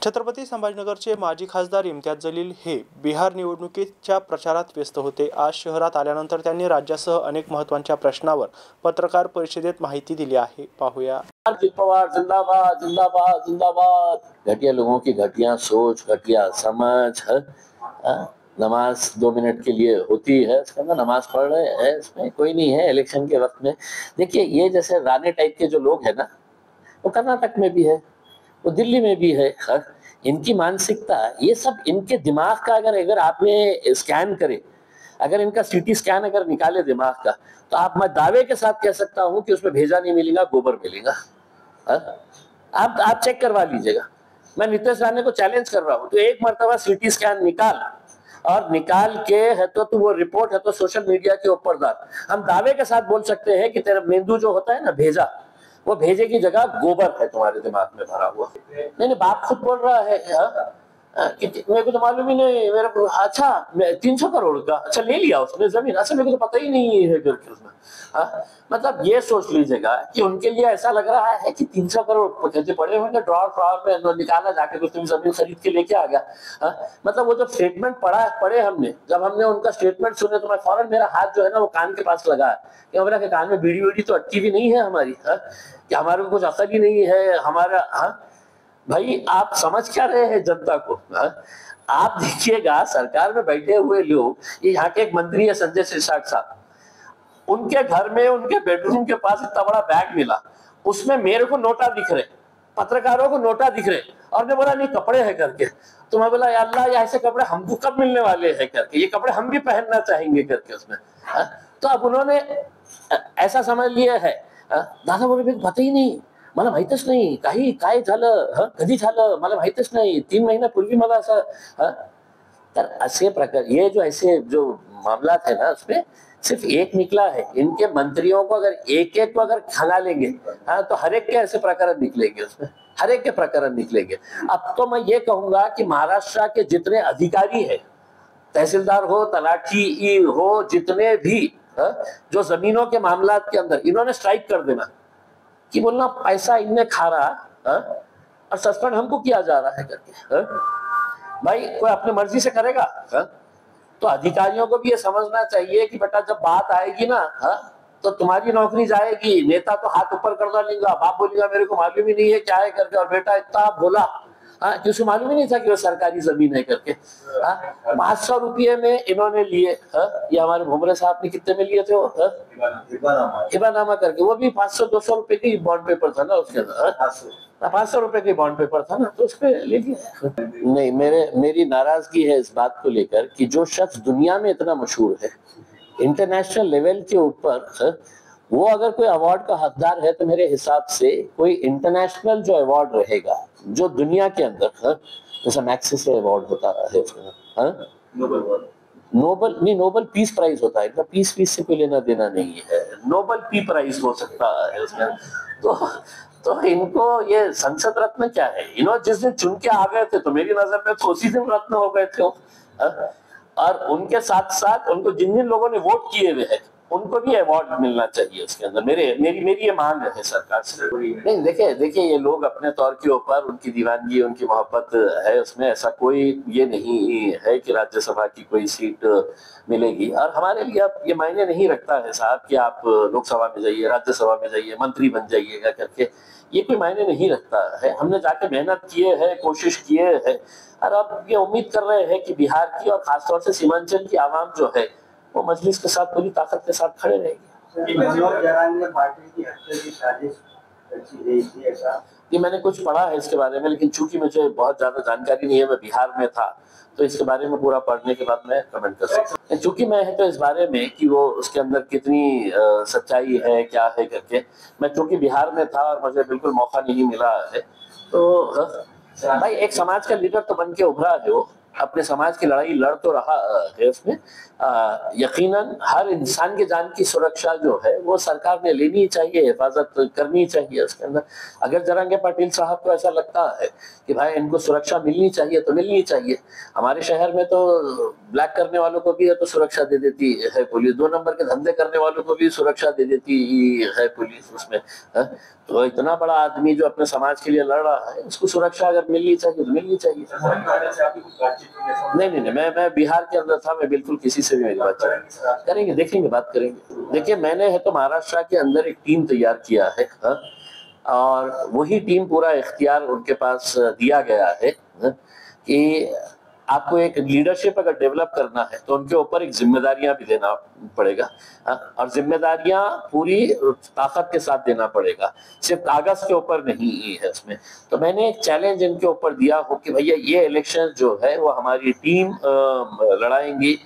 छत्रपती संभाजीनगरचे माजी खासदार इम्तियाज जलील हे बिहार निवडणुकीच्या प्रचारात व्यस्त होते। आज शहरात आल्यानंतर त्यांनी राज्यासह अनेक महत्त्वाच्या प्रश्नावर पत्रकार परिषदेत माहिती दिली आहे। पाहूया। पवार जिंदाबाद जिंदाबाद जिंदाबाद। घटिया लोगों की घटिया सोच, घटिया समझ है। नमाज 2 मिनट के लिए होती है, उसके अंदर नमाज पढ़ रहे हैं, इसमें कोई नहीं है। इलेक्शन के वक्त में देखिए, ये जैसे राणे टाइप के जो लोग हैं ना, वो कर्नाटक में भी है, वो दिल्ली में भी है। इनकी मानसिकता, ये सब इनके दिमाग का अगर आपने स्कैन करे, अगर इनका सीटी स्कैन अगर निकाले दिमाग का, तो मैं दावे के साथ कह सकता हूं कि उसमें भेजा नहीं मिलेगा, गोबर मिलेगा। आप चेक करवा लीजिएगा। मैं नीतीश राणे को चैलेंज कर रहा हूं, तो एक मर्तबा सीटी स्कैन निकाल के है तो तू वो रिपोर्ट है तो सोशल मीडिया के ऊपर डाल। हम दावे के साथ बोल सकते हैं कि तेरा मेंदू जो होता है ना, भेजा, वो भेजे की जगह गोबर है तुम्हारे दिमाग में भरा हुआ। नहीं, बाप खुद बोल रहा है कि मेरे को तो मालूम ही नहीं, मेरे को अच्छा 300 करोड़ का अच्छा ले लिया उसने जमीन, अच्छा मेरे को तो पता ही नहीं है करके उसमें। मतलब ये सोच लीजिएगा कि उनके लिए ऐसा लग रहा है कि 300 करोड़ जैसे पड़े होंगे ड्रॉर में, निकाला जाके कुछ जमीन खरीद के लेके आ गया। मतलब वो जब स्टेटमेंट पढ़े हमने, जब हमने उनका स्टेटमेंट सुने, तो मैं फौरन मेरा हाथ जो है ना वो कान के पास लगा कि बोला कि कान में बीड़ी तो अटकी भी नहीं है हमारी, कि हमारे को कुछ असर ही नहीं है हमारा। भाई आप समझ क्या रहे हैं जनता को? आप देखिएगा, सरकार में बैठे हुए लोग, ये यहाँ के एक मंत्री है संजय सिरसाट साहब, उनके घर में उनके बेडरूम के पास इतना बड़ा बैग मिला, उसमें मेरे को नोटा दिख रहे, पत्रकारों को नोटा दिख रहे, और ने बोला नहीं कपड़े हैं करके। तो मैं बोला या अल्लाह, ऐसे कपड़े हमको कब मिलने वाले हैं करके, ये कपड़े हम भी पहनना चाहेंगे करके उसमें। तो अब उन्होंने ऐसा समझ लिया है। दादा बोले मेरे पता ही नहीं, मला माहितच नाही, काही काय झालं, कधी झालं मला माहितच नाही, 3 महिन्यापूर्वी मला असं। तर असे प्रकार, ये जो ऐसे जो मामला थे ना, उसमें सिर्फ एक निकला है। इनके मंत्रियों को अगर एक को अगर खंगा लेंगे, तो हर एक के ऐसे प्रकरण निकलेंगे उसमें, हर एक के प्रकरण निकलेंगे। अब तो मैं ये कहूंगा कि महाराष्ट्र के जितने अधिकारी है, तहसीलदार हो, तलाठी हो, जितने भी जो जमीनों के मामला के अंदर, इन्होंने स्ट्राइक कर देना कि बोलना पैसा इनने खा रहा और सस्पेंड हमको किया जा रहा है करके। भाई कोई अपनी मर्जी से करेगा? तो अधिकारियों को भी ये समझना चाहिए कि बेटा जब बात आएगी ना, तो तुम्हारी नौकरी जाएगी। नेता तो हाथ ऊपर कर डालेगा, बाप बोलेगा मेरे को मालूम ही नहीं है क्या है करके, और बेटा इतना बोला कि उसे मालूम ही नहीं था कि वो सरकारी जमीन है करके। 500 रुपये में इन्होंने लिए। ये हमारे भुमरे साहब ने कितने में लिए थे वो? हिबानामा करके, वो भी 500-200 रुपए की बॉन्ड पेपर था ना उसके अंदर। 500 रुपए की बॉन्ड पेपर था ना, तो उस पर ले लिया। नहीं, मेरी नाराजगी है इस बात को लेकर कि जो शख्स दुनिया में इतना मशहूर है, इंटरनेशनल लेवल के ऊपर, वो अगर कोई अवार्ड का हकदार है, तो मेरे हिसाब से कोई इंटरनेशनल जो अवार्ड रहेगा, जो दुनिया के अंदर, जैसा मैक्सिस अवार्ड होता है, नोबल पीस प्राइज होता है, इनका पीस से कोई लेना देना नहीं है, नोबल पी प्राइज हो सकता है उसमें। तो इनको ये संसद रत्न क्या है? इन्होंने जिस दिन चुन के आ गए थे, तो मेरी नजर में तो उसी दिन रत्न हो गए थे। और उनके साथ साथ उनको जिन लोगों ने वोट किए हुए हैं, उनको भी अवार्ड मिलना चाहिए उसके अंदर। मेरी ये मांग है सरकार से। नहीं, देखिए ये लोग अपने तौर के ऊपर, उनकी दीवानगी, उनकी मोहब्बत है उसमें, ऐसा कोई ये नहीं है कि राज्यसभा की कोई सीट मिलेगी। और हमारे लिए अब ये मायने नहीं रखता है साहब कि आप लोकसभा में जाइए, राज्यसभा में जाइए, मंत्री बन जाइएगा करके, ये कोई मायने नहीं रखता है। हमने जाके मेहनत किए है, कोशिश किए है, और अब ये उम्मीद कर रहे हैं कि बिहार की और खासतौर से सीमांचल की आवाम जो है, वो मजलिस के साथ पूरी ताकत के साथ खड़े रहेगी। ये मैंने कुछ पढ़ा है इसके बारे में, लेकिन चूंकि मुझे बहुत ज्यादा जानकारी नहीं है, मैं बिहार में था, तो इसके बारे में पूरा पढ़ने के बाद मैं कमेंट कर सकता हूँ। चूंकि मैं है तो इस बारे में कि वो उसके अंदर कितनी सच्चाई है, क्या है करके, मैं चूंकि बिहार में था और मुझे बिल्कुल मौका नहीं मिला है, तो भाई एक समाज का लीडर तो बन के उभरा है वो, अपने समाज की लड़ाई लड़ तो रहा है उसमें, यकीनन हर इंसान की जान की सुरक्षा जो है वो सरकार ने लेनी चाहिए, हिफाजत करनी चाहिए उसके अंदर। अगर जरांगे पाटिल साहब को ऐसा लगता है कि भाई इनको सुरक्षा मिलनी चाहिए तो मिलनी चाहिए। हमारे शहर में तो ब्लैक करने वालों को भी है तो सुरक्षा दे देती है पुलिस, 2 नंबर के धंधे करने वालों को भी सुरक्षा दे देती है पुलिस उसमें, है? तो इतना बड़ा आदमी जो अपने समाज के लिए लड़ रहा है, उसको सुरक्षा अगर मिलनी चाहिए तो मिलनी चाहिए। नहीं, मैं बिहार के अंदर था, मैं बिल्कुल किसी से भी मेरी बात करेंगे, देखेंगे, बात करेंगे। देखिए, मैंने है तो महाराष्ट्र के अंदर एक टीम तैयार किया है, हाँ? और वही टीम पूरा इख्तियार उनके पास दिया गया है, हाँ? कि आपको एक लीडरशिप अगर डेवलप करना है तो उनके ऊपर एक जिम्मेदारियां भी देना पड़ेगा, हाँ? और जिम्मेदारियां पूरी ताकत के साथ देना पड़ेगा, सिर्फ कागज के ऊपर नहीं है इसमें। तो मैंने एक चैलेंज इनके ऊपर दिया हो कि भैया ये इलेक्शन जो है वो हमारी टीम लड़ाएंगी।